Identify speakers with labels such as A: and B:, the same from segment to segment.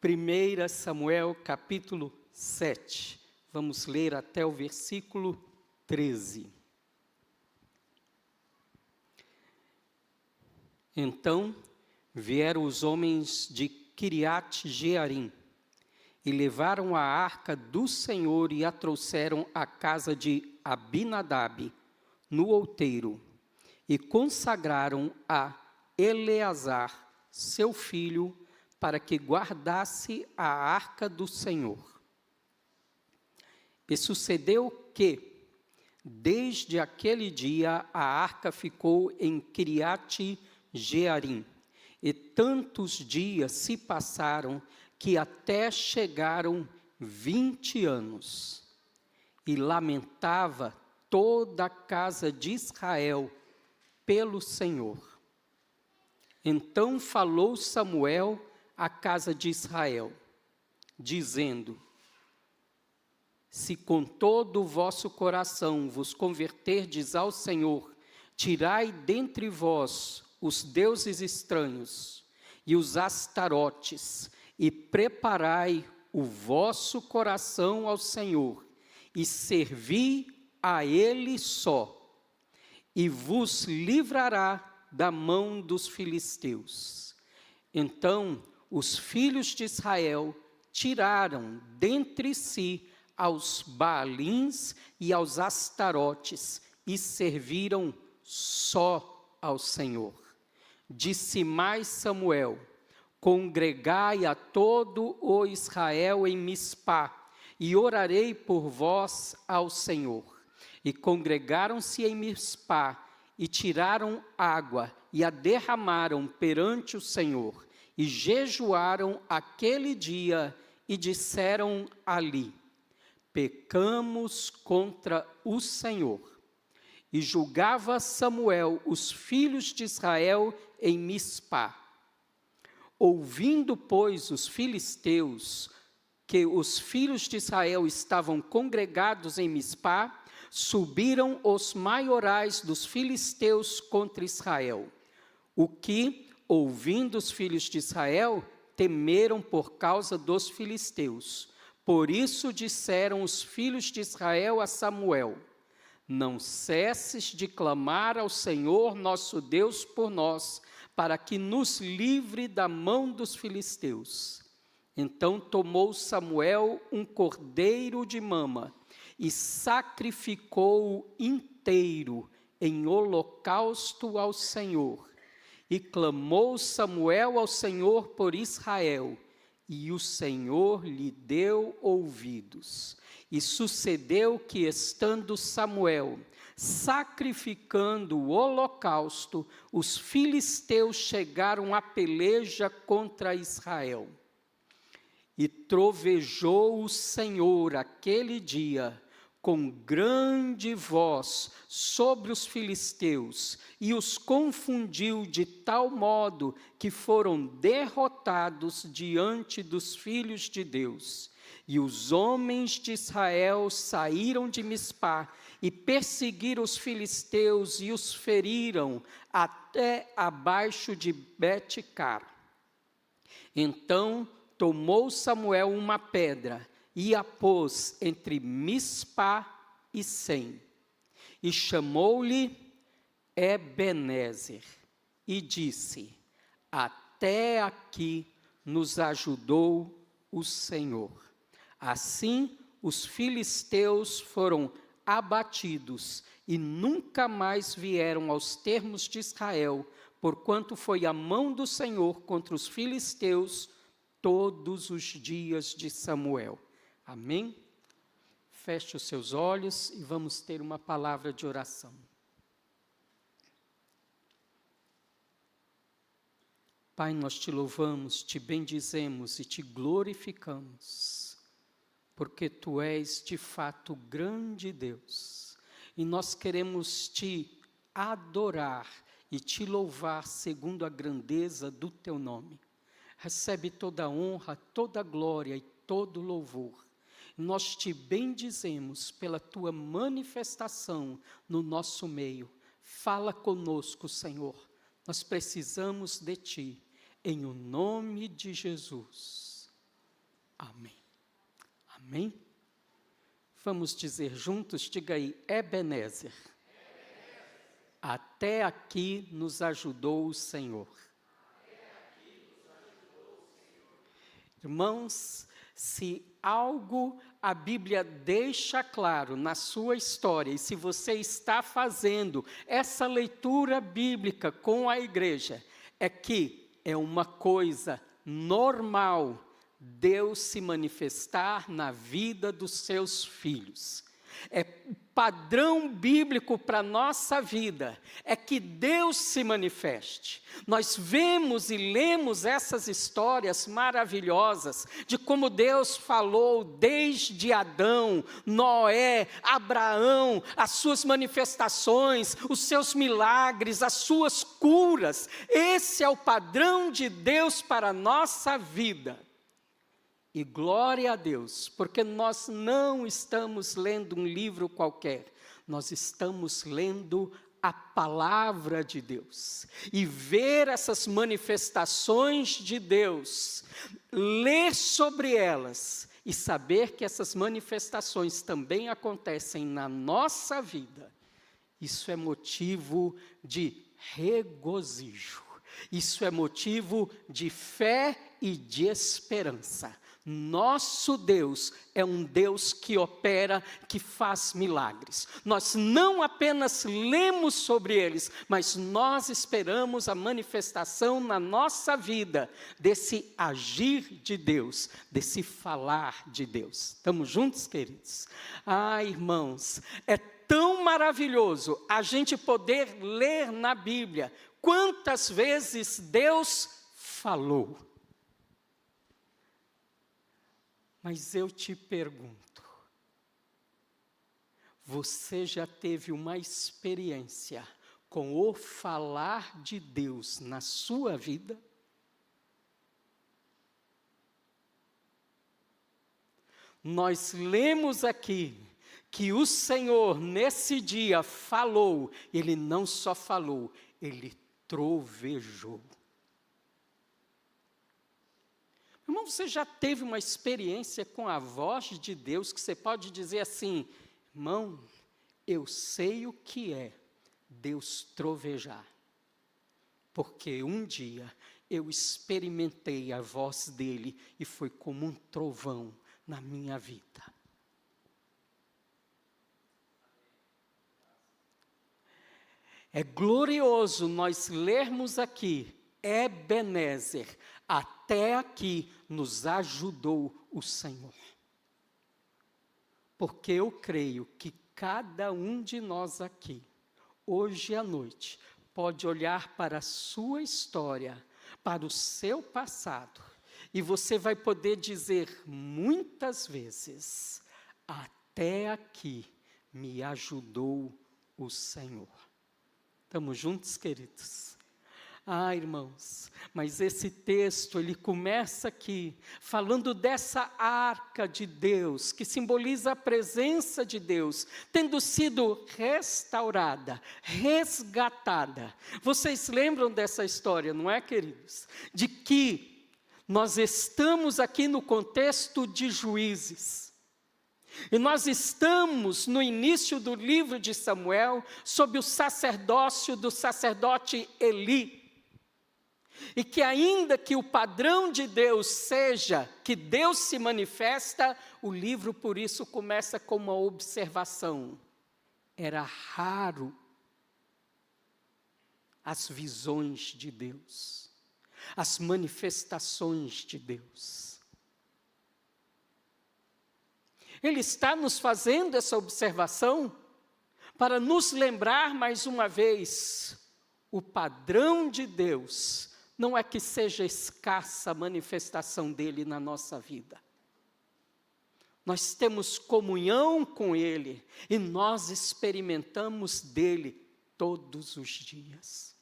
A: 1 Samuel capítulo 7, vamos ler até o versículo 13. Então vieram os homens de Quiriate-Jearim e levaram a arca do Senhor e a trouxeram à casa de Abinadab, no outeiro, e consagraram a Eleazar, seu filho, para que guardasse a arca do Senhor. E sucedeu que, desde aquele dia, a arca ficou em Quiriate-Jearim, e tantos dias se passaram que até chegaram 20 anos. E lamentava toda a casa de Israel pelo Senhor. Então falou Samuel à casa de Israel, dizendo: se com todo o vosso coração vos converterdes ao Senhor, tirai dentre vós os deuses estranhos e os astarotes, e preparai o vosso coração ao Senhor, e servi a Ele só, e vos livrará da mão dos filisteus. Então os filhos de Israel tiraram dentre si aos Baalins e aos Astarotes, e serviram só ao Senhor. Disse mais Samuel: congregai a todo o Israel em Mispá, e orarei por vós ao Senhor. E congregaram-se em Mispá, e tiraram água, e a derramaram perante o Senhor, e jejuaram aquele dia, e disseram ali: pecamos contra o Senhor. E julgava Samuel os filhos de Israel em Mispá. Ouvindo, pois, os filisteus que os filhos de Israel estavam congregados em Mispá, subiram os maiorais dos filisteus contra Israel, o que, ouvindo os filhos de Israel, temeram por causa dos filisteus. Por isso disseram os filhos de Israel a Samuel: não cesses de clamar ao Senhor nosso Deus por nós, para que nos livre da mão dos filisteus. Então tomou Samuel um cordeiro de mama, e sacrificou-o inteiro em holocausto ao Senhor. E clamou Samuel ao Senhor por Israel, e o Senhor lhe deu ouvidos. E sucedeu que, estando Samuel sacrificando o holocausto, os filisteus chegaram à peleja contra Israel. E trovejou o Senhor aquele dia com grande voz sobre os filisteus, e os confundiu de tal modo que foram derrotados diante dos filhos de Deus. E os homens de Israel saíram de Mispá e perseguiram os filisteus e os feriram até abaixo de Bet-car. Então tomou Samuel uma pedra e a pôs entre Mispá e Sem, e chamou-lhe Ebenezer, e disse: até aqui nos ajudou o Senhor. Assim os filisteus foram abatidos e nunca mais vieram aos termos de Israel, porquanto foi a mão do Senhor contra os filisteus todos os dias de Samuel. Amém? Feche os seus olhos e vamos ter uma palavra de oração. Pai, nós te louvamos, te bendizemos e te glorificamos, porque tu és de fato grande Deus, e nós queremos te adorar e te louvar segundo a grandeza do teu nome. Recebe toda a honra, toda a glória e todo o louvor. Nós te bendizemos pela tua manifestação no nosso meio. Fala conosco, Senhor. Nós precisamos de ti, em o nome de Jesus. Amém. Amém? Vamos dizer juntos, diga aí, Ebenezer. Até aqui nos ajudou o Senhor. Irmãos, se algo a Bíblia deixa claro na sua história, e se você está fazendo essa leitura bíblica com a igreja, é que é uma coisa normal Deus se manifestar na vida dos seus filhos. É padrão bíblico para a nossa vida, é que Deus se manifeste. Nós vemos e lemos essas histórias maravilhosas de como Deus falou desde Adão, Noé, Abraão, as suas manifestações, os seus milagres, as suas curas. Esse é o padrão de Deus para a nossa vida. E glória a Deus, porque nós não estamos lendo um livro qualquer, nós estamos lendo a palavra de Deus. E ver essas manifestações de Deus, ler sobre elas e saber que essas manifestações também acontecem na nossa vida, isso é motivo de regozijo, isso é motivo de fé e de esperança. Nosso Deus é um Deus que opera, que faz milagres. Nós não apenas lemos sobre eles, mas nós esperamos a manifestação na nossa vida desse agir de Deus, desse falar de Deus. Estamos juntos, queridos? Irmãos, é tão maravilhoso a gente poder ler na Bíblia quantas vezes Deus falou. Mas eu te pergunto, você já teve uma experiência com o falar de Deus na sua vida? Nós lemos aqui que o Senhor nesse dia falou, Ele não só falou, Ele trovejou. Irmão, você já teve uma experiência com a voz de Deus que você pode dizer assim, irmão, eu sei o que é Deus trovejar, porque um dia eu experimentei a voz dele e foi como um trovão na minha vida. É glorioso nós lermos aqui, Ebenezer, até aqui nos ajudou o Senhor. Porque eu creio que cada um de nós aqui, hoje à noite, pode olhar para a sua história, para o seu passado, e você vai poder dizer muitas vezes, até aqui me ajudou o Senhor. Estamos juntos, queridos? Irmãos, mas esse texto, ele começa aqui, falando dessa arca de Deus, que simboliza a presença de Deus, tendo sido restaurada, resgatada. Vocês lembram dessa história, não é, queridos? De que nós estamos aqui no contexto de Juízes. E nós estamos no início do livro de Samuel, sob o sacerdócio do sacerdote Eli. E que ainda que o padrão de Deus seja que Deus se manifesta, o livro por isso começa com uma observação. Era raro as visões de Deus, as manifestações de Deus. Ele está nos fazendo essa observação para nos lembrar mais uma vez, o padrão de Deus não é que seja escassa a manifestação dele na nossa vida. Nós temos comunhão com ele e nós experimentamos dele todos os dias.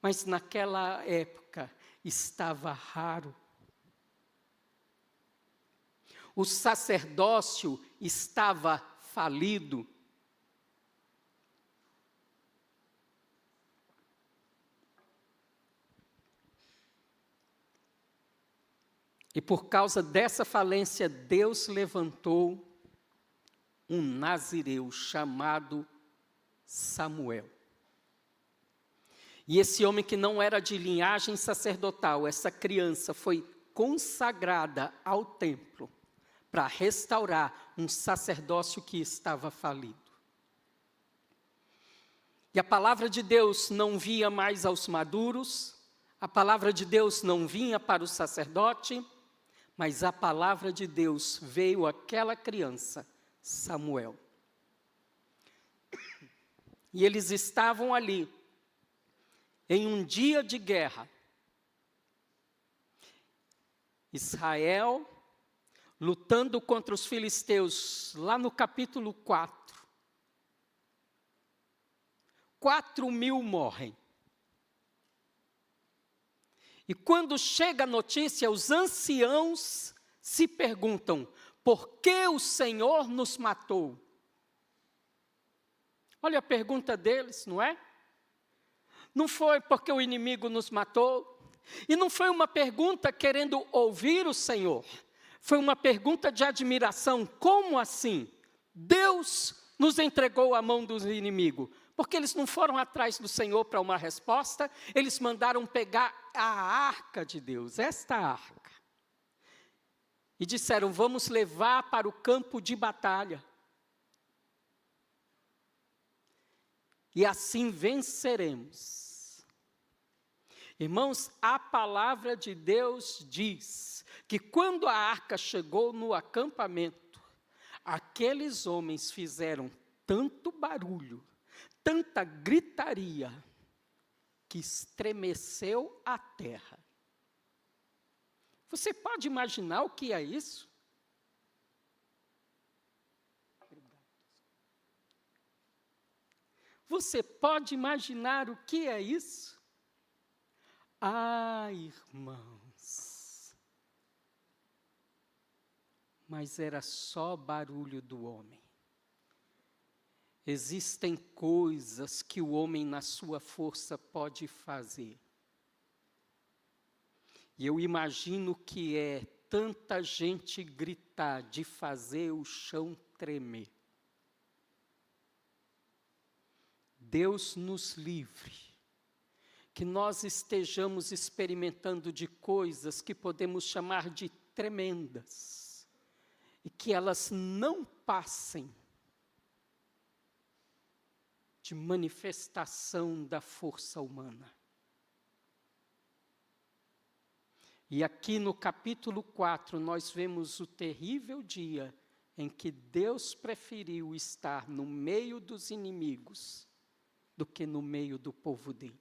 A: Mas naquela época estava raro. O sacerdócio estava falido. E por causa dessa falência, Deus levantou um nazireu chamado Samuel. E esse homem que não era de linhagem sacerdotal, essa criança foi consagrada ao templo para restaurar um sacerdócio que estava falido. E a palavra de Deus não vinha mais aos maduros, a palavra de Deus não vinha para o sacerdote, mas a palavra de Deus veio àquela criança, Samuel. E eles estavam ali, em um dia de guerra. Israel lutando contra os filisteus, lá no capítulo 4. 4.000 morrem. E quando chega a notícia, os anciãos se perguntam: por que o Senhor nos matou? Olha a pergunta deles, não é? Não foi porque o inimigo nos matou, e não foi uma pergunta querendo ouvir o Senhor, foi uma pergunta de admiração. Como assim? Deus nos entregou à mão do inimigo. Porque eles não foram atrás do Senhor para uma resposta, eles mandaram pegar a arca de Deus, esta arca. E disseram: vamos levar para o campo de batalha. E assim venceremos. Irmãos, a palavra de Deus diz que quando a arca chegou no acampamento, aqueles homens fizeram tanto barulho, tanta gritaria, que estremeceu a terra. Você pode imaginar o que é isso? Você pode imaginar o que é isso? Ah, irmãos, mas era só barulho do homem. Existem coisas que o homem na sua força pode fazer. E eu imagino que é tanta gente gritar de fazer o chão tremer. Deus nos livre, que nós estejamos experimentando de coisas que podemos chamar de tremendas, e que elas não passem de manifestação da força humana. E aqui no capítulo 4, nós vemos o terrível dia em que Deus preferiu estar no meio dos inimigos do que no meio do povo dele.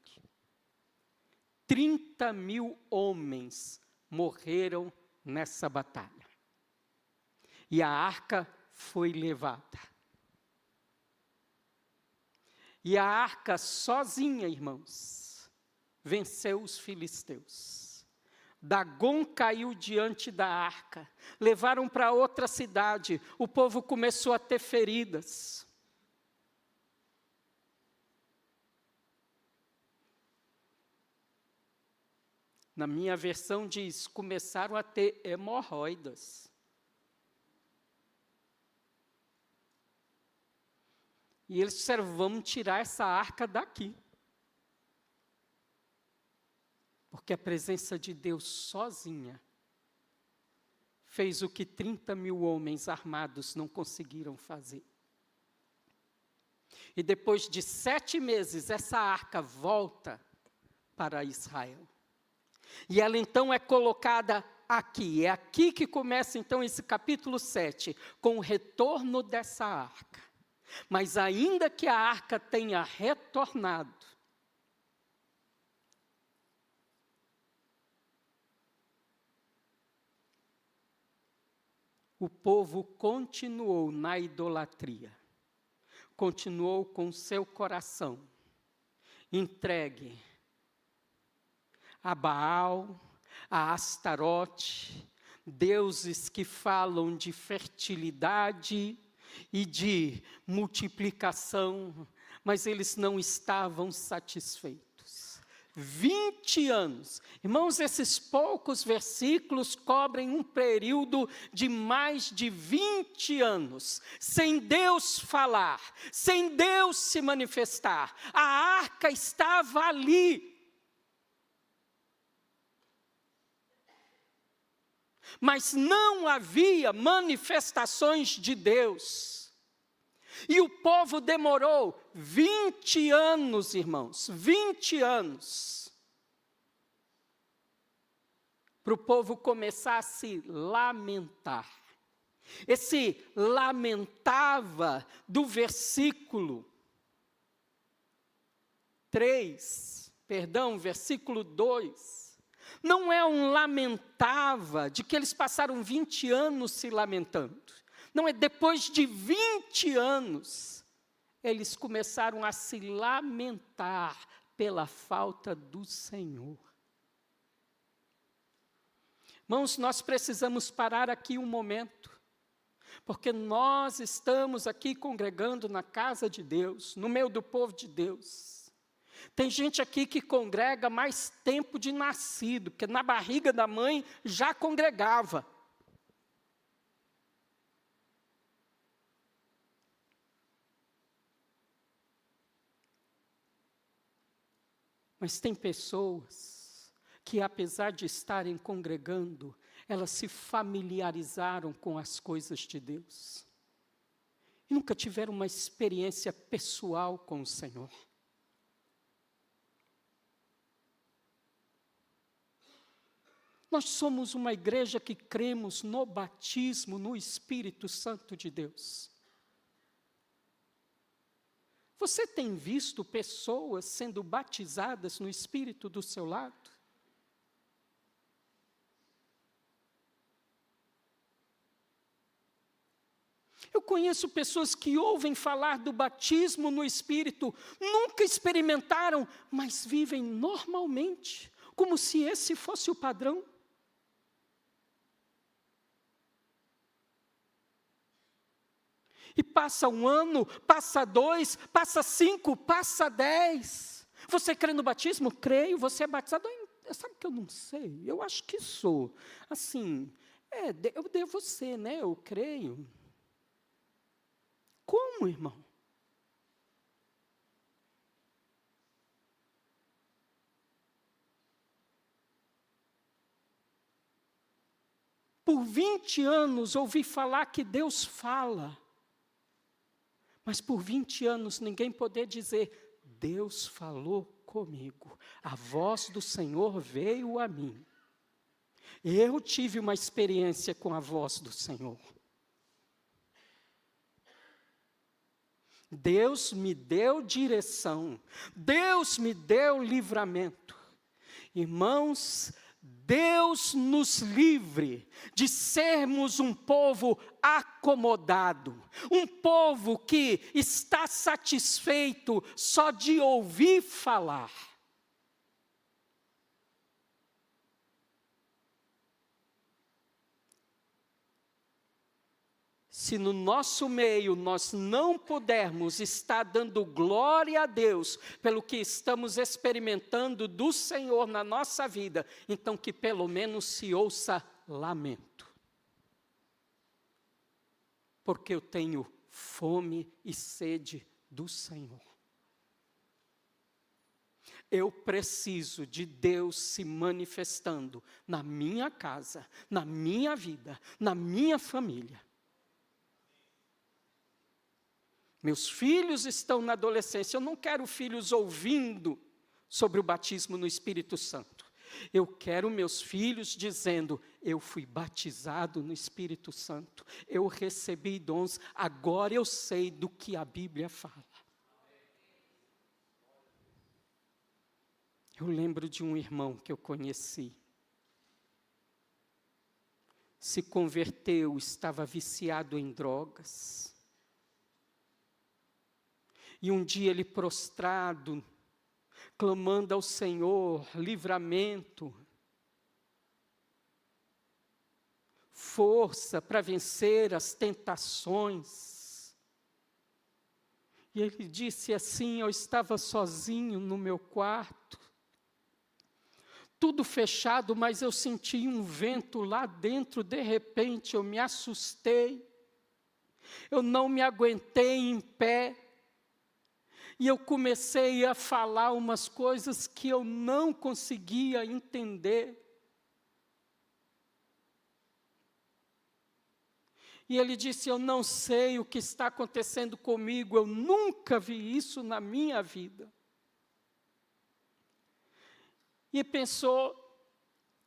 A: 30.000 homens morreram nessa batalha. E a arca foi levada. E a arca sozinha, irmãos, venceu os filisteus. Dagom caiu diante da arca, levaram para outra cidade, o povo começou a ter feridas. Na minha versão diz, começaram a ter hemorroidas. E eles disseram: vamos tirar essa arca daqui. Porque a presença de Deus sozinha fez o que 30.000 homens armados não conseguiram fazer. E depois de 7 meses, essa arca volta para Israel. E ela então é colocada aqui. É aqui que começa então esse capítulo 7, com o retorno dessa arca. Mas ainda que a arca tenha retornado, o povo continuou na idolatria, continuou com seu coração entregue a Baal, a Astarote, deuses que falam de fertilidade e de multiplicação, mas eles não estavam satisfeitos. 20 anos. Irmãos, esses poucos versículos cobrem um período de mais de 20 anos, sem Deus falar, sem Deus se manifestar. A arca estava ali. Mas não havia manifestações de Deus. E o povo demorou 20 anos, irmãos, 20 anos, para o povo começar a se lamentar. Esse lamentava do versículo 2, não é um lamentava de que eles passaram 20 anos se lamentando. Não é depois de 20 anos, eles começaram a se lamentar pela falta do Senhor. Irmãos, nós precisamos parar aqui um momento, porque nós estamos aqui congregando na casa de Deus, no meio do povo de Deus. Tem gente aqui que congrega mais tempo de nascido, porque na barriga da mãe já congregava. Mas tem pessoas que, apesar de estarem congregando, elas se familiarizaram com as coisas de Deus. E nunca tiveram uma experiência pessoal com o Senhor. Nós somos uma igreja que cremos no batismo, no Espírito Santo de Deus. Você tem visto pessoas sendo batizadas no Espírito do seu lado? Eu conheço pessoas que ouvem falar do batismo no Espírito, nunca experimentaram, mas vivem normalmente, como se esse fosse o padrão. E passa 1 ano, passa 2, passa 5, passa 10. Você crê no batismo? Creio. Você é batizado? Sabe que eu não sei? Eu acho que sou. Assim, eu devo ser, né? Eu creio. Como, irmão? Por 20 anos ouvi falar que Deus fala. Mas por 20 anos ninguém poder dizer, Deus falou comigo, a voz do Senhor veio a mim. Eu tive uma experiência com a voz do Senhor. Deus me deu direção, Deus me deu livramento. Irmãos, Deus nos livre de sermos um povo acomodado, um povo que está satisfeito só de ouvir falar. Se no nosso meio nós não pudermos estar dando glória a Deus pelo que estamos experimentando do Senhor na nossa vida, então que pelo menos se ouça lamento. Porque eu tenho fome e sede do Senhor. Eu preciso de Deus se manifestando na minha casa, na minha vida, na minha família. Meus filhos estão na adolescência, eu não quero filhos ouvindo sobre o batismo no Espírito Santo. Eu quero meus filhos dizendo, eu fui batizado no Espírito Santo, eu recebi dons, agora eu sei do que a Bíblia fala. Eu lembro de um irmão que eu conheci. Se converteu, estava viciado em drogas. E um dia ele prostrado, clamando ao Senhor, livramento, força para vencer as tentações. E ele disse assim, eu estava sozinho no meu quarto, tudo fechado, mas eu senti um vento lá dentro, de repente eu me assustei, eu não me aguentei em pé, e eu comecei a falar umas coisas que eu não conseguia entender. E ele disse, eu não sei o que está acontecendo comigo, eu nunca vi isso na minha vida. E pensou,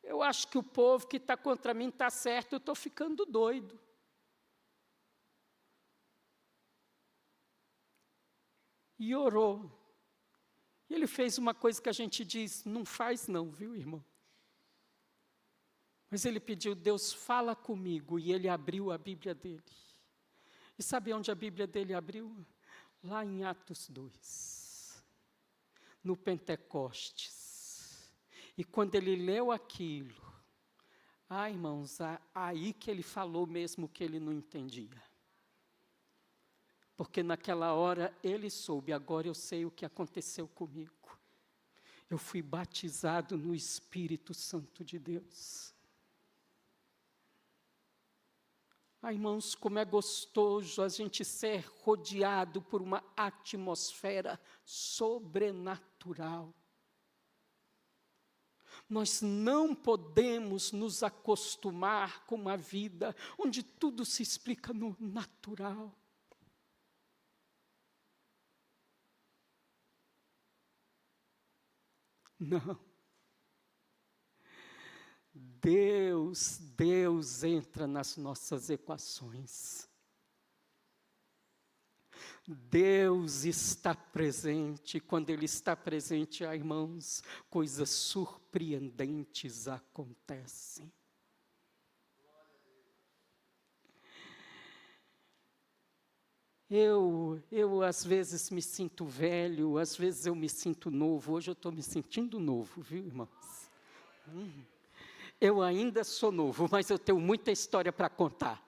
A: eu acho que o povo que está contra mim está certo, eu estou ficando doido. E orou. E ele fez uma coisa que a gente diz, não faz não, viu, irmão? Mas ele pediu, Deus, fala comigo, e ele abriu a Bíblia dele. E sabe onde a Bíblia dele abriu? Lá em Atos 2, no Pentecostes. E quando ele leu aquilo, irmãos, aí que ele falou mesmo que ele não entendia. Porque naquela hora ele soube, agora eu sei o que aconteceu comigo. Eu fui batizado no Espírito Santo de Deus. Irmãos, como é gostoso a gente ser rodeado por uma atmosfera sobrenatural. Nós não podemos nos acostumar com uma vida onde tudo se explica no natural. Não. Deus entra nas nossas equações. Deus está presente. Quando Ele está presente, irmãos, coisas surpreendentes acontecem. Eu às vezes me sinto velho, às vezes eu me sinto novo. Hoje eu estou me sentindo novo, viu, irmãos? Eu ainda sou novo, mas eu tenho muita história para contar.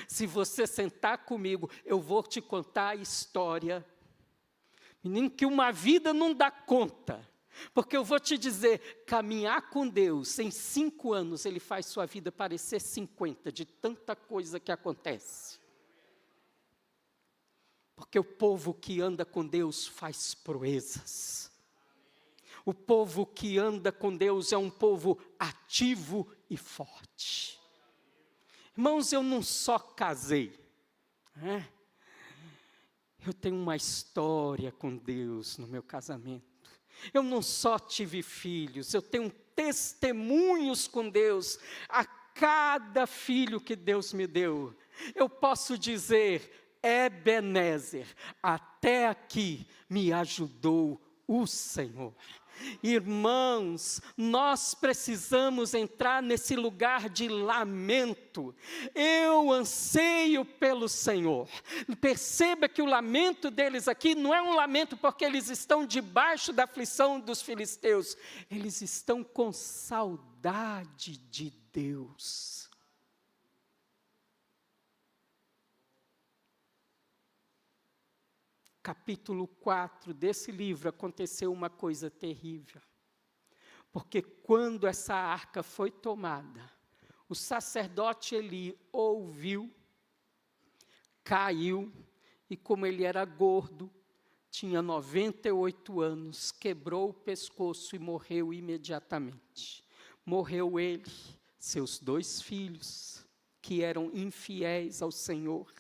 A: Se você sentar comigo, eu vou te contar a história. Menino, que uma vida não dá conta. Porque eu vou te dizer, caminhar com Deus, em 5 anos, Ele faz sua vida parecer 50, de tanta coisa que acontece. Porque o povo que anda com Deus faz proezas. O povo que anda com Deus é um povo ativo e forte. Irmãos, eu não só casei, eu tenho uma história com Deus no meu casamento. Eu não só tive filhos, eu tenho testemunhos com Deus. A cada filho que Deus me deu, eu posso dizer, Ebenezer, até aqui me ajudou o Senhor. Irmãos, nós precisamos entrar nesse lugar de lamento. Eu anseio pelo Senhor. Perceba que o lamento deles aqui não é um lamento porque eles estão debaixo da aflição dos filisteus. Eles estão com saudade de Deus. Capítulo 4 desse livro, aconteceu uma coisa terrível. Porque quando essa arca foi tomada, o sacerdote Eli ouviu, caiu, e como ele era gordo, tinha 98 anos, quebrou o pescoço e morreu imediatamente. Morreu ele, seus 2 filhos, que eram infiéis ao Senhor.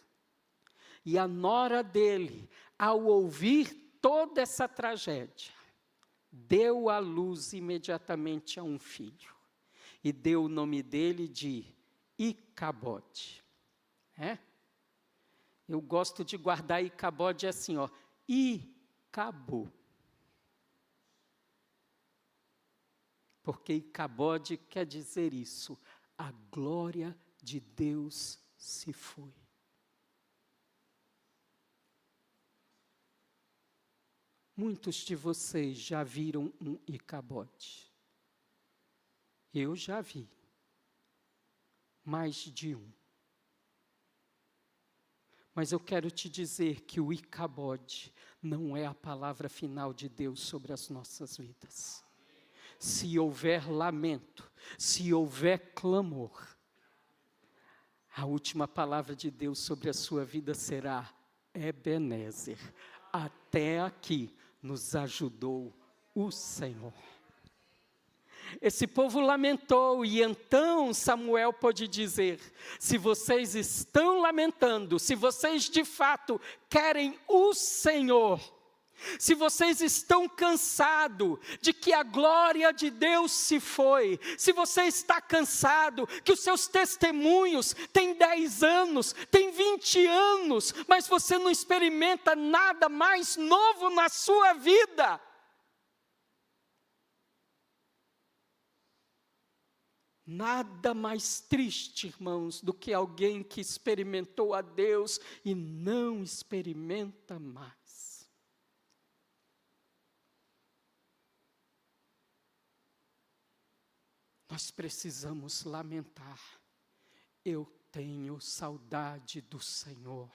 A: E a nora dele, ao ouvir toda essa tragédia, deu à luz imediatamente a um filho. E deu o nome dele de Icabode. Eu gosto de guardar Icabode assim, e acabou. Porque Icabode quer dizer isso, a glória de Deus se foi. Muitos de vocês já viram um Icabode. Eu já vi. Mais de um. Mas eu quero te dizer que o Icabode não é a palavra final de Deus sobre as nossas vidas. se houver lamento, se houver clamor, a última palavra de Deus sobre a sua vida será: Ebenezer, até aqui nos ajudou o Senhor. Esse povo lamentou, e então Samuel pôde dizer: se vocês estão lamentando, se vocês de fato querem o Senhor, se vocês estão cansados de que a glória de Deus se foi, se você está cansado que os seus testemunhos têm 10 anos, têm 20 anos, mas você não experimenta nada mais novo na sua vida, nada mais triste, irmãos, do que alguém que experimentou a Deus e não experimenta mais. Nós precisamos lamentar: eu tenho saudade do Senhor,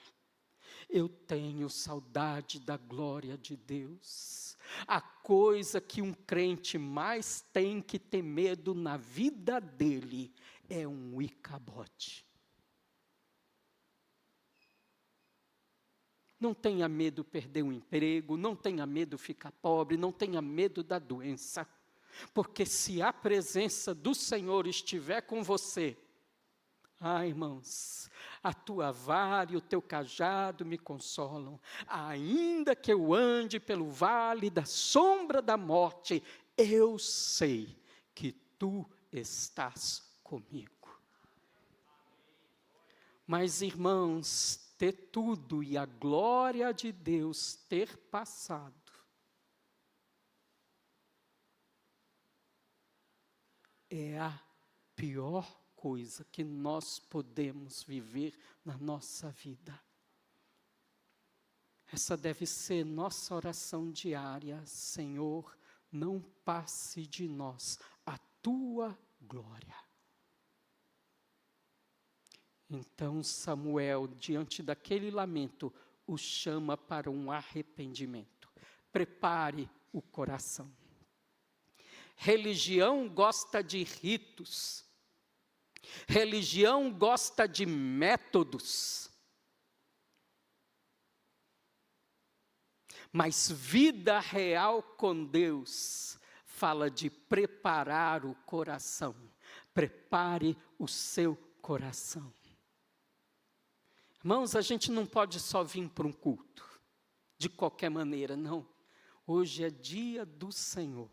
A: eu tenho saudade da glória de Deus. A coisa que um crente mais tem que ter medo na vida dele é um Icabote. Não tenha medo de perder o emprego, não tenha medo de ficar pobre, não tenha medo da doença, porque se a presença do Senhor estiver com você, irmãos, a tua vara e o teu cajado me consolam. Ainda que eu ande pelo vale da sombra da morte, eu sei que tu estás comigo. Mas, irmãos, ter tudo e a glória de Deus ter passado é a pior coisa que nós podemos viver na nossa vida. Essa deve ser nossa oração diária: Senhor, não passe de nós a tua glória. Então Samuel, diante daquele lamento, o chama para um arrependimento. Prepare o coração. Religião gosta de ritos. Religião gosta de métodos. Mas vida real com Deus fala de preparar o coração. Prepare o seu coração. Irmãos, a gente não pode só vir para um culto, de qualquer maneira, não. Hoje é dia do Senhor.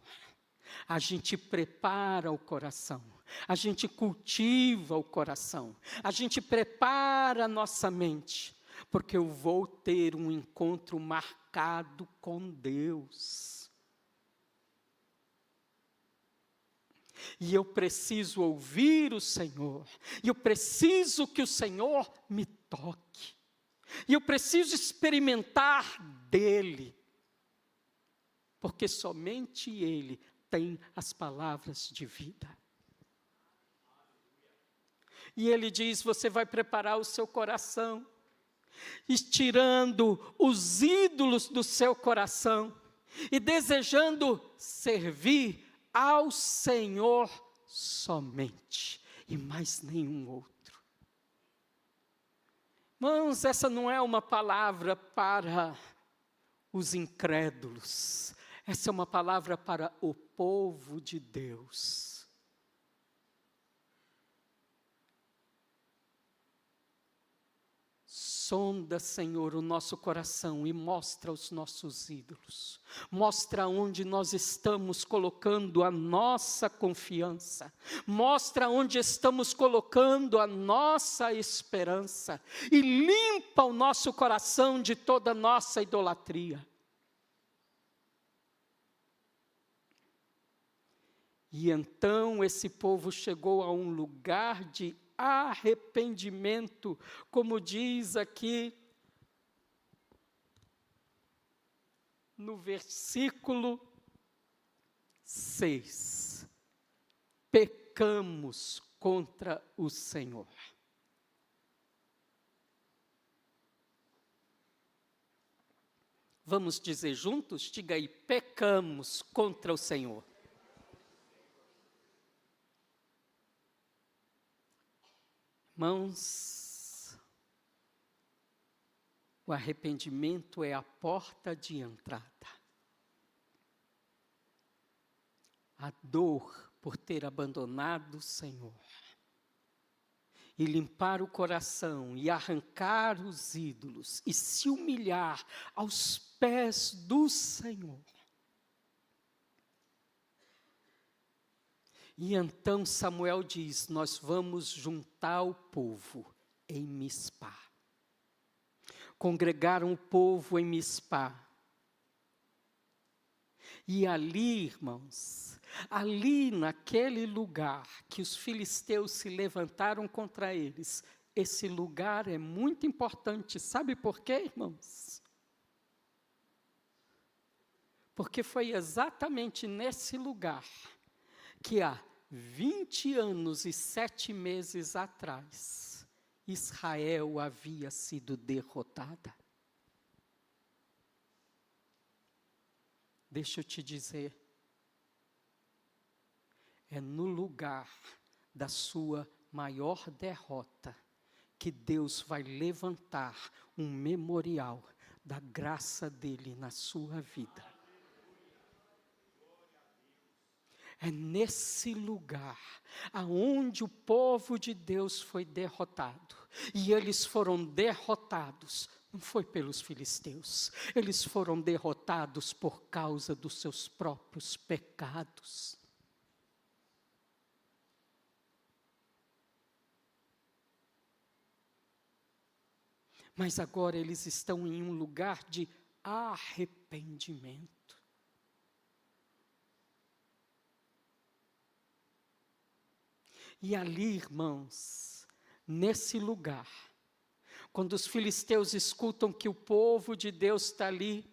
A: A gente prepara o coração, a gente cultiva o coração, a gente prepara a nossa mente, porque eu vou ter um encontro marcado com Deus. E eu preciso ouvir o Senhor, e eu preciso que o Senhor me toque, e eu preciso experimentar dEle, porque somente Ele tem as palavras de vida. E Ele diz: você vai preparar o seu coração, e tirando os ídolos do seu coração, e desejando servir ao Senhor somente, e mais nenhum outro. Irmãos, essa não é uma palavra para os incrédulos, essa é uma palavra para o povo de Deus. Sonda, Senhor, o nosso coração e mostra os nossos ídolos. Mostra onde nós estamos colocando a nossa confiança. Mostra onde estamos colocando a nossa esperança. E limpa o nosso coração de toda a nossa idolatria. E então esse povo chegou a um lugar de arrependimento, como diz aqui no versículo 6. Pecamos contra o Senhor. Vamos dizer juntos? Diga aí: pecamos contra o Senhor. Irmãos, o arrependimento é a porta de entrada. A dor por ter abandonado o Senhor. E limpar o coração, e arrancar os ídolos, e se humilhar aos pés do Senhor. E então Samuel diz, nós vamos juntar o povo em Mispá. Congregaram o povo em Mispá. E ali, irmãos, ali naquele lugar que os filisteus se levantaram contra eles, esse lugar é muito importante. Sabe por quê, irmãos? Porque foi exatamente nesse lugar que há 20 anos e 7 meses atrás, Israel havia sido derrotada. Deixa eu te dizer, é no lugar da sua maior derrota que Deus vai levantar um memorial da graça dele na sua vida. É nesse lugar aonde o povo de Deus foi derrotado. E eles foram derrotados, não foi pelos filisteus. Eles foram derrotados por causa dos seus próprios pecados. Mas agora eles estão em um lugar de arrependimento. E ali, irmãos, nesse lugar, quando os filisteus escutam que o povo de Deus está ali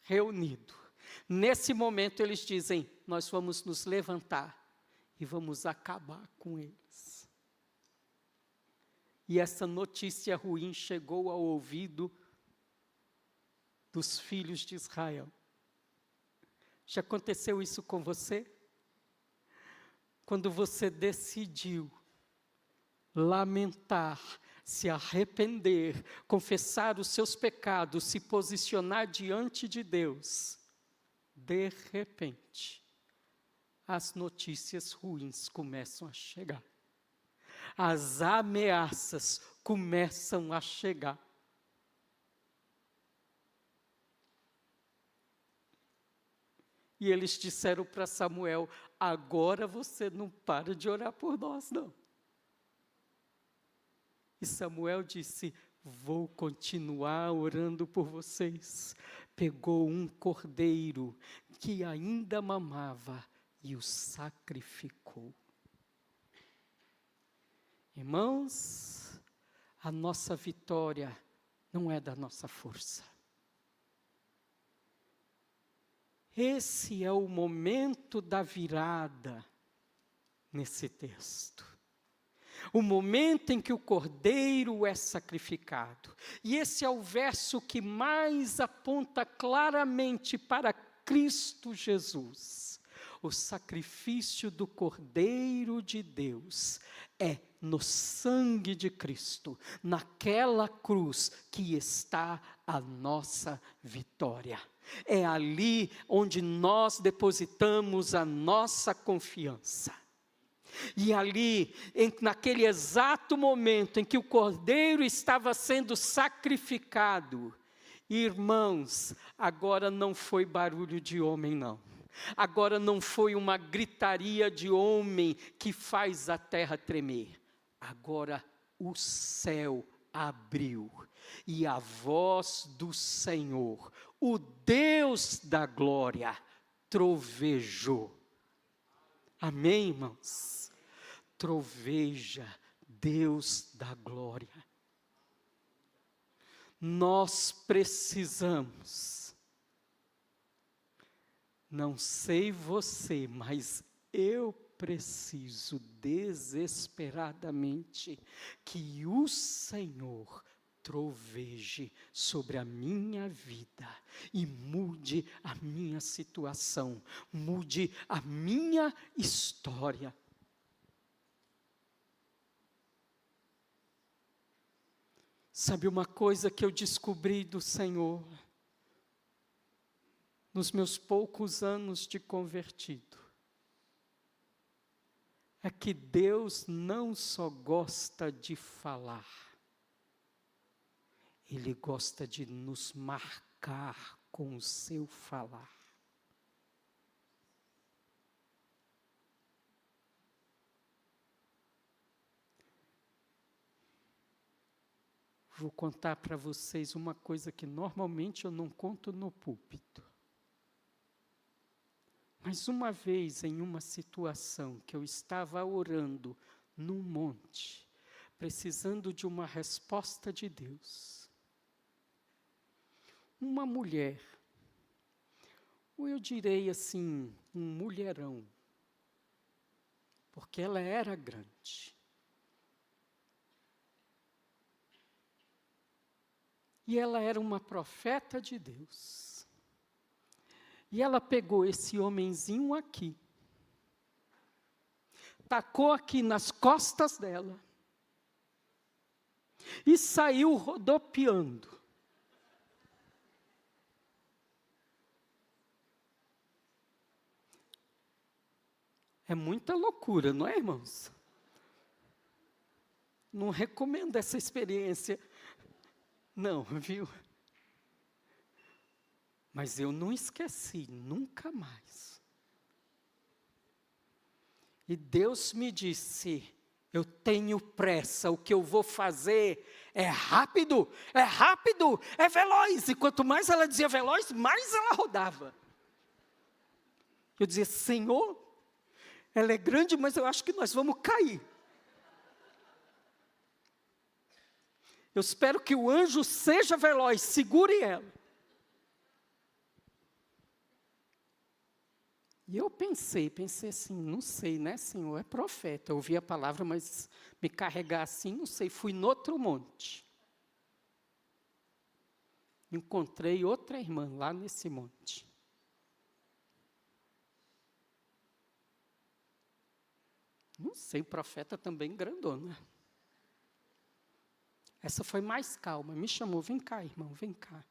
A: reunido, nesse momento eles dizem, nós vamos nos levantar e vamos acabar com eles. E essa notícia ruim chegou ao ouvido dos filhos de Israel. Já aconteceu isso com você? Quando você decidiu lamentar, se arrepender, confessar os seus pecados, se posicionar diante de Deus, de repente, as notícias ruins começam a chegar. As ameaças começam a chegar. E eles disseram para Samuel, agora você não para de orar por nós, não. E Samuel disse, vou continuar orando por vocês. Pegou um cordeiro que ainda mamava e o sacrificou. Irmãos, a nossa vitória não é da nossa força. Esse é o momento da virada nesse texto. O momento em que o cordeiro é sacrificado. E esse é o verso que mais aponta claramente para Cristo Jesus. O sacrifício do Cordeiro de Deus é no sangue de Cristo, naquela cruz que está a nossa vitória. É ali onde nós depositamos a nossa confiança. E ali, naquele exato momento em que o cordeiro estava sendo sacrificado, irmãos, agora não foi barulho de homem, não. Agora não foi uma gritaria de homem que faz a terra tremer. Agora o céu abriu e a voz do Senhor, o Deus da glória, trovejou. Amém, irmãos? Troveja, Deus da glória. Nós precisamos, não sei você, mas eu preciso desesperadamente que o Senhor troveje sobre a minha vida e mude a minha situação, mude a minha história. Sabe uma coisa que eu descobri do Senhor, nos meus poucos anos de convertido, é que Deus não só gosta de falar, Ele gosta de nos marcar com o seu falar. Vou contar para vocês uma coisa que normalmente eu não conto no púlpito. Mas uma vez, em uma situação que eu estava orando num monte, precisando de uma resposta de Deus, uma mulher, ou eu direi assim, um mulherão, porque ela era grande. E ela era uma profeta de Deus. E ela pegou esse homenzinho aqui, tacou aqui nas costas dela, e saiu rodopiando. É muita loucura, não é, irmãos? Não recomendo essa experiência. Não, viu? Mas eu não esqueci, nunca mais. E Deus me disse, eu tenho pressa, o que eu vou fazer é rápido, é veloz. E quanto mais ela dizia veloz, mais ela rodava. Eu dizia, Senhor, ela é grande, mas eu acho que nós vamos cair. Eu espero que o anjo seja veloz, segure ela. E eu pensei assim, não sei, né, Senhor, é profeta. Eu ouvi a palavra, mas me carregar assim, não sei. Fui no outro monte. Encontrei outra irmã lá nesse monte. Não sei, profeta também grandona. Essa foi mais calma, me chamou, vem cá, irmão, vem cá.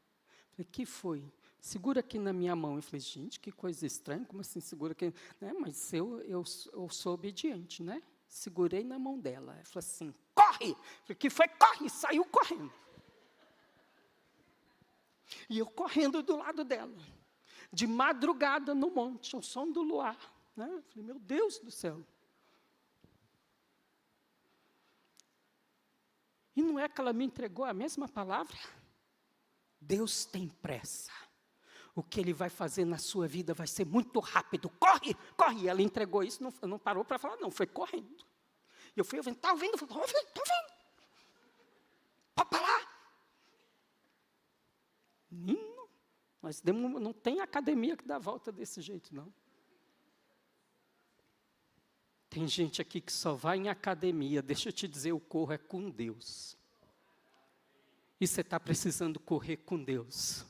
A: Falei, que foi? Segura aqui na minha mão. Eu falei, gente, que coisa estranha, como assim segura aqui? Né, mas eu sou obediente, né? Segurei na mão dela. Ela falou assim, corre! Falei, que foi? Corre! Saiu correndo. E eu correndo do lado dela, de madrugada no monte, ao som do luar. Né? Eu falei, meu Deus do céu. E não é que ela me entregou a mesma palavra? Deus tem pressa. O que Ele vai fazer na sua vida vai ser muito rápido. Corre, corre. E ela entregou isso, não parou para falar, não, foi correndo. E eu fui, está ouvindo? Estou ouvindo. Pode parar. Menino, não tem academia que dá volta desse jeito, não. Tem gente aqui que só vai em academia, deixa eu te dizer, o corro é com Deus. E você está precisando correr com Deus.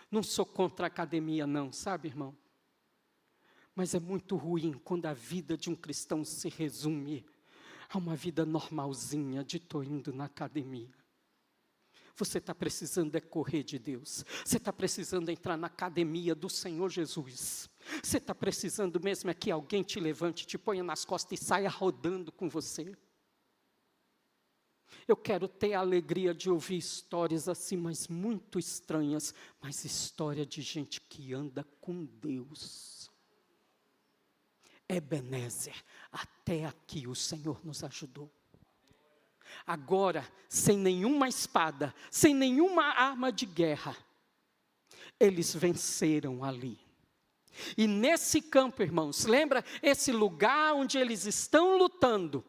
A: Não sou contra a academia não, sabe, irmão? Mas é muito ruim quando a vida de um cristão se resume a uma vida normalzinha de estou indo na academia. Você está precisando é correr de Deus. Você está precisando entrar na academia do Senhor Jesus. Você está precisando mesmo é que alguém te levante, te ponha nas costas e saia rodando com você. Eu quero ter a alegria de ouvir histórias assim, mas muito estranhas, mas história de gente que anda com Deus. Ebenezer, até aqui o Senhor nos ajudou. Agora, sem nenhuma espada, sem nenhuma arma de guerra, eles venceram ali. E nesse campo, irmãos, lembra esse lugar onde eles estão lutando?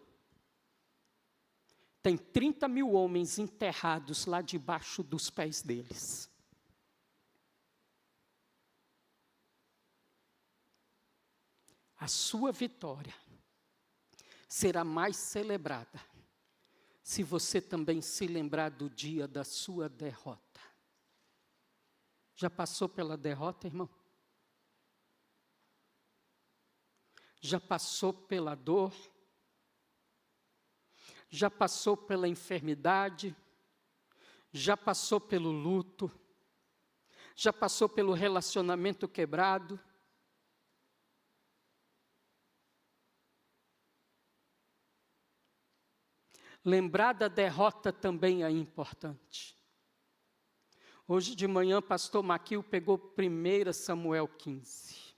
A: Tem 30 mil homens enterrados lá debaixo dos pés deles. A sua vitória será mais celebrada se você também se lembrar do dia da sua derrota. Já passou pela derrota, irmão? Já passou pela dor? Já passou pela enfermidade? já passou pelo luto, já passou pelo relacionamento quebrado. Lembrar da derrota também é importante. Hoje de manhã, pastor Maquil pegou 1 Samuel 15.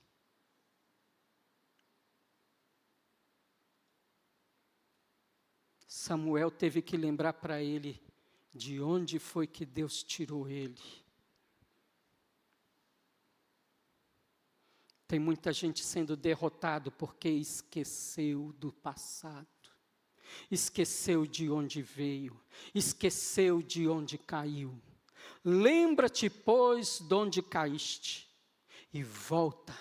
A: Samuel teve que lembrar para ele de onde foi que Deus tirou ele. Tem muita gente sendo derrotado porque esqueceu do passado. Esqueceu de onde veio, esqueceu de onde caiu. Lembra-te, pois, de onde caíste e volta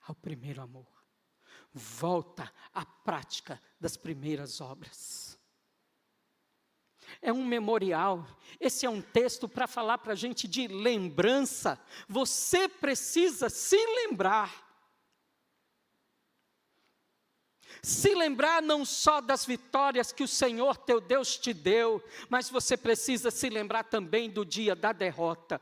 A: ao primeiro amor. Volta à prática das primeiras obras. É um memorial, esse é um texto para falar para a gente de lembrança. Você precisa se lembrar. Se lembrar não só das vitórias que o Senhor teu Deus te deu, mas você precisa se lembrar também do dia da derrota.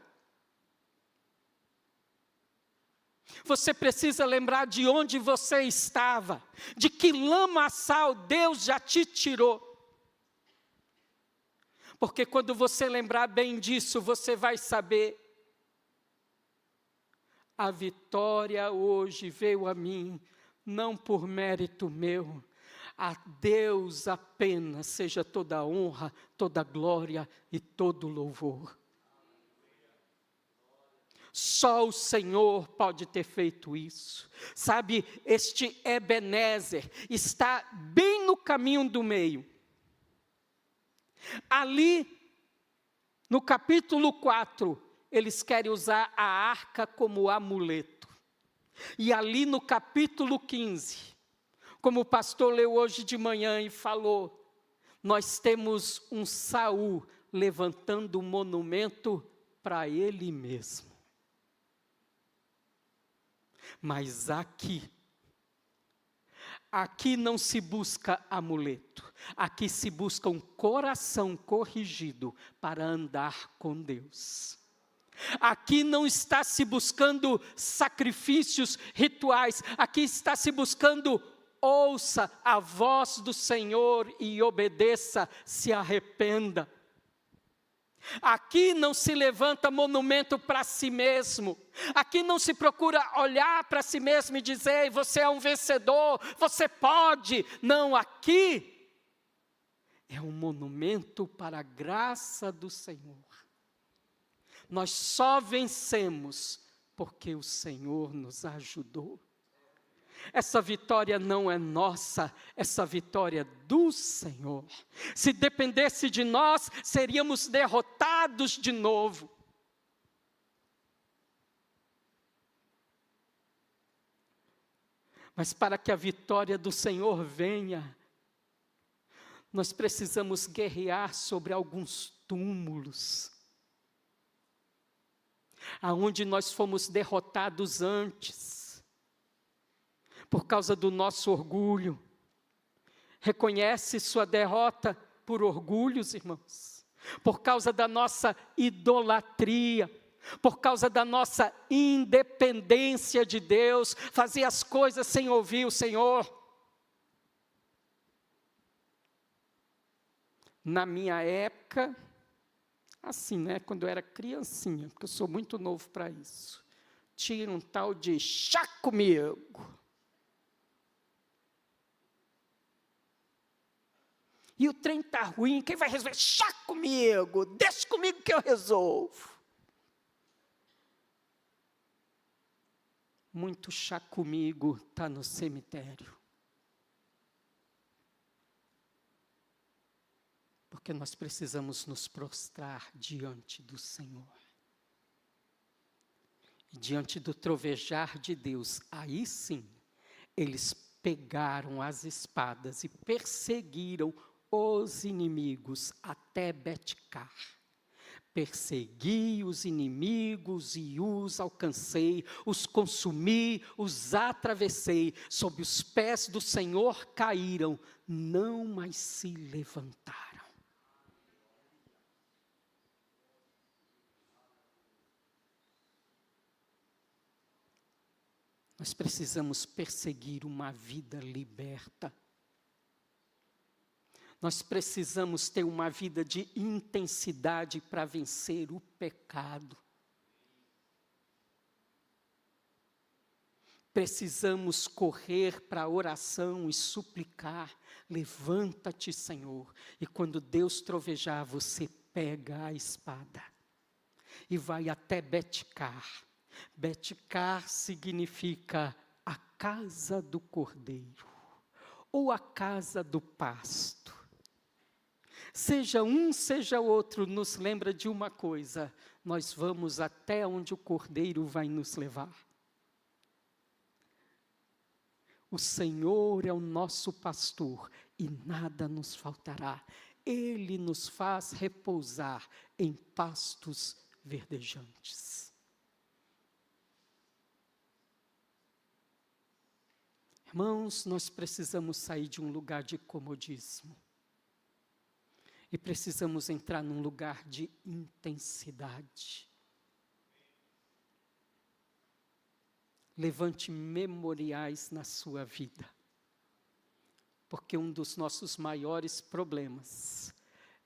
A: Você precisa lembrar de onde você estava, de que lamaçal Deus já te tirou. Porque quando você lembrar bem disso, você vai saber: a vitória hoje veio a mim, não por mérito meu. A Deus apenas seja toda a honra, toda a glória e todo o louvor. Só o Senhor pode ter feito isso. Sabe, este Ebenezer está bem no caminho do meio. Ali, no capítulo 4, eles querem usar a arca como amuleto. E ali no capítulo 15, como o pastor leu hoje de manhã e falou, nós temos um Saul levantando um monumento para ele mesmo. Mas aqui não se busca amuleto, aqui se busca um coração corrigido para andar com Deus. Aqui não está se buscando sacrifícios rituais, aqui está se buscando: ouça a voz do Senhor e obedeça, se arrependa. Aqui não se levanta monumento para si mesmo, aqui não se procura olhar para si mesmo e dizer: você é um vencedor, você pode. Não, aqui é um monumento para a graça do Senhor. Nós só vencemos porque o Senhor nos ajudou. Essa vitória não é nossa, essa vitória é do Senhor. Se dependesse de nós, seríamos derrotados de novo. Mas para que a vitória do Senhor venha, nós precisamos guerrear sobre alguns túmulos, aonde nós fomos derrotados antes, por causa do nosso orgulho. Reconhece sua derrota por orgulhos, irmãos, por causa da nossa idolatria, por causa da nossa independência de Deus, fazer as coisas sem ouvir o Senhor. Na minha época, assim, né, quando eu era criancinha, porque eu sou muito novo para isso, tinha um tal de chá comigo. E o trem está ruim, quem vai resolver? Chá comigo, deixa comigo que eu resolvo. Muito chá comigo está no cemitério. Porque nós precisamos nos prostrar diante do Senhor. E diante do trovejar de Deus, aí sim, eles pegaram as espadas e perseguiram os inimigos até Betcar. Persegui os inimigos e os alcancei, os consumi, os atravessei, sob os pés do Senhor caíram, não mais se levantaram. Nós precisamos perseguir uma vida liberta. Nós precisamos ter uma vida de intensidade para vencer o pecado. Precisamos correr para a oração e suplicar. Levanta-te, Senhor. E quando Deus trovejar, você pega a espada e vai até Betcar. Betcar significa a casa do cordeiro, ou a casa do pasto. Seja um, seja outro, nos lembra de uma coisa: nós vamos até onde o cordeiro vai nos levar. O Senhor é o nosso pastor e nada nos faltará. Ele nos faz repousar em pastos verdejantes. Irmãos, nós precisamos sair de um lugar de comodismo. E precisamos entrar num lugar de intensidade. Levante memoriais na sua vida. Porque um dos nossos maiores problemas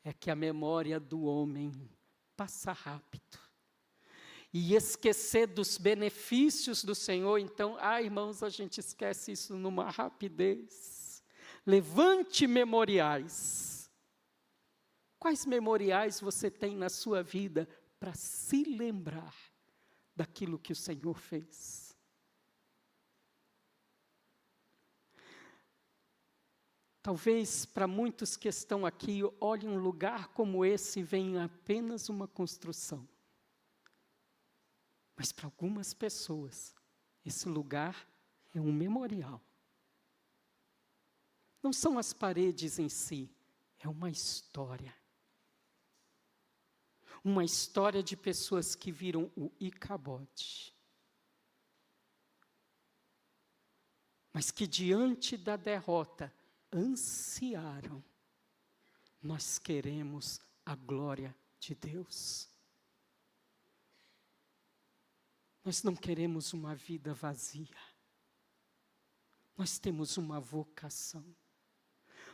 A: é que a memória do homem passa rápido. E esquecer dos benefícios do Senhor, então, irmãos, a gente esquece isso numa rapidez. Levante memoriais. Quais memoriais você tem na sua vida para se lembrar daquilo que o Senhor fez? Talvez para muitos que estão aqui, olhem um lugar como esse e venham apenas uma construção. Mas para algumas pessoas, esse lugar é um memorial. Não são as paredes em si, é uma história. Uma história de pessoas que viram o Icabode. Mas que diante da derrota, ansiaram. Nós queremos a glória de Deus. Nós não queremos uma vida vazia. Nós temos uma vocação.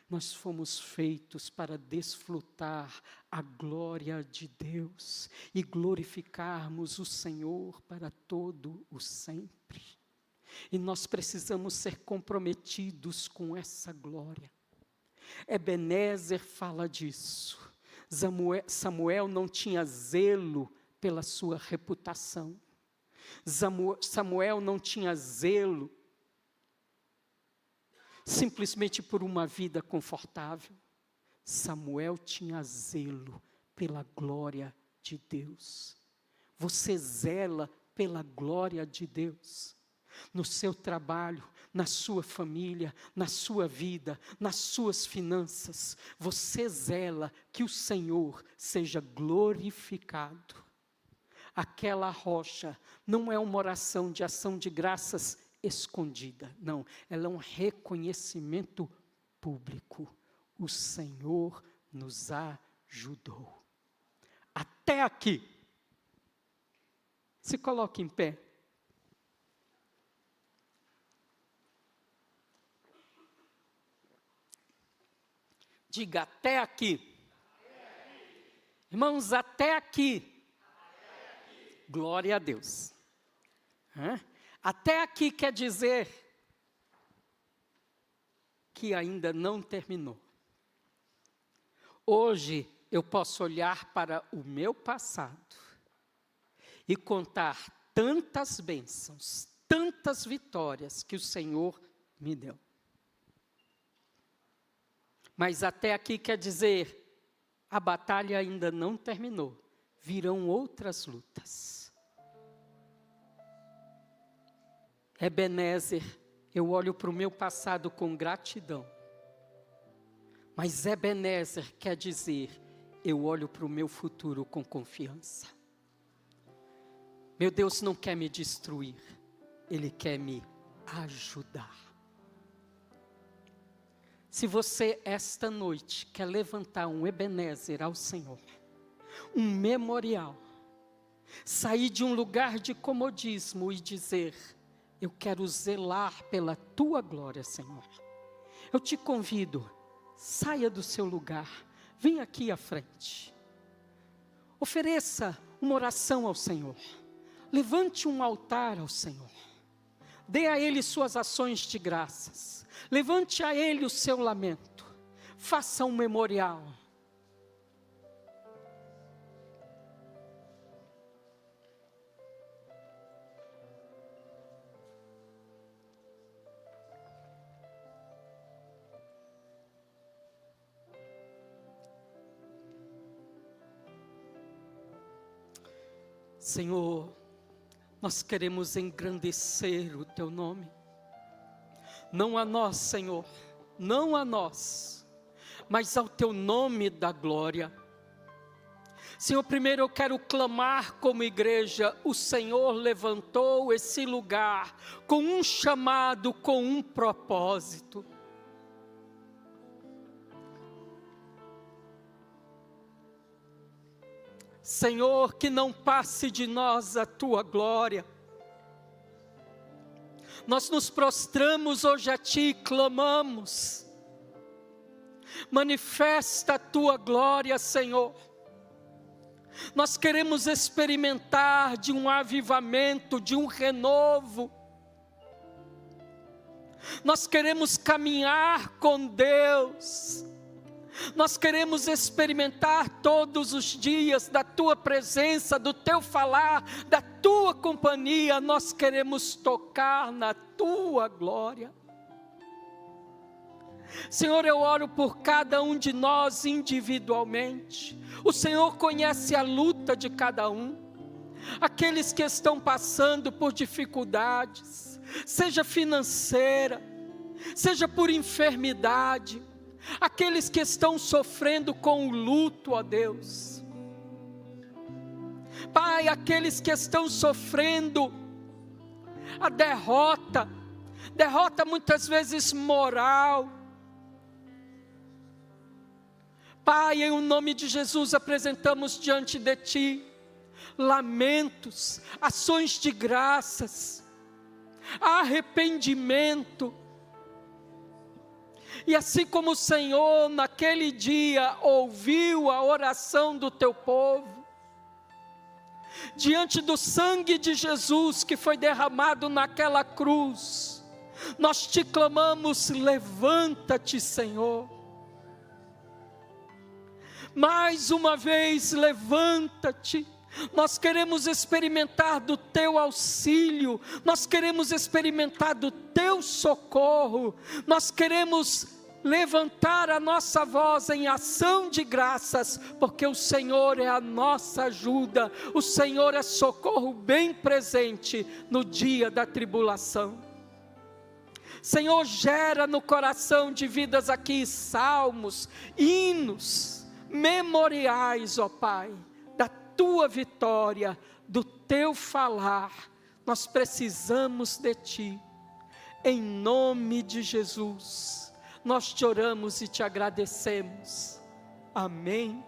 A: Nós fomos feitos para desfrutar a glória de Deus e glorificarmos o Senhor para todo o sempre. E nós precisamos ser comprometidos com essa glória. Ebenezer fala disso. Samuel não tinha zelo pela sua reputação. Samuel não tinha zelo simplesmente por uma vida confortável. Samuel tinha zelo pela glória de Deus. Você zela pela glória de Deus. No seu trabalho, na sua família, na sua vida, nas suas finanças. Você zela que o Senhor seja glorificado. Aquela rocha não é uma oração de ação de graças escondida. Não, ela é um reconhecimento público. O Senhor nos ajudou. Até aqui. Se coloque em pé. Diga, até aqui. Irmãos, até aqui. Glória a Deus. Até aqui quer dizer que ainda não terminou. Hoje eu posso olhar para o meu passado e contar tantas bênçãos, tantas vitórias que o Senhor me deu. Mas até aqui quer dizer, a batalha ainda não terminou. Virão outras lutas. Ebenezer, eu olho para o meu passado com gratidão. Mas Ebenezer quer dizer, eu olho para o meu futuro com confiança. Meu Deus não quer me destruir, Ele quer me ajudar. Se você, esta noite, quer levantar um Ebenezer ao Senhor, um memorial, sair de um lugar de comodismo e dizer, eu quero zelar pela tua glória, Senhor. Eu te convido, saia do seu lugar, vem aqui à frente. Ofereça uma oração ao Senhor. Levante um altar ao Senhor. Dê a Ele suas ações de graças. Levante a Ele o seu lamento. Faça um memorial. Senhor, nós queremos engrandecer o Teu nome. Não a nós, Senhor, não a nós, mas ao Teu nome da glória. Senhor, primeiro eu quero clamar como igreja, o Senhor levantou esse lugar com um chamado, com um propósito. Senhor, que não passe de nós a Tua glória. Nós nos prostramos hoje a Ti e clamamos. Manifesta a Tua glória, Senhor. Nós queremos experimentar de um avivamento, de um renovo. Nós queremos caminhar com Deus. Nós queremos experimentar todos os dias da Tua presença, do Teu falar, da Tua companhia. Nós queremos tocar na Tua glória. Senhor, eu oro por cada um de nós individualmente. O Senhor conhece a luta de cada um. Aqueles que estão passando por dificuldades, seja financeira, seja por enfermidade, aqueles que estão sofrendo com o luto, ó Deus. Pai, aqueles que estão sofrendo a derrota muitas vezes moral. Pai, em nome de Jesus apresentamos diante de Ti lamentos, ações de graças, arrependimento. E assim como o Senhor naquele dia ouviu a oração do Teu povo, diante do sangue de Jesus que foi derramado naquela cruz, nós Te clamamos, levanta-te, Senhor. Mais uma vez, levanta-te. Nós queremos experimentar do Teu auxílio, nós queremos experimentar do Teu socorro, nós queremos levantar a nossa voz em ação de graças, porque o Senhor é a nossa ajuda, o Senhor é socorro bem presente no dia da tribulação. Senhor, gera no coração de vidas aqui salmos, hinos, memoriais, ó Pai, da Tua vitória, do Teu falar. Nós precisamos de Ti, em nome de Jesus, nós Te oramos e Te agradecemos, amém.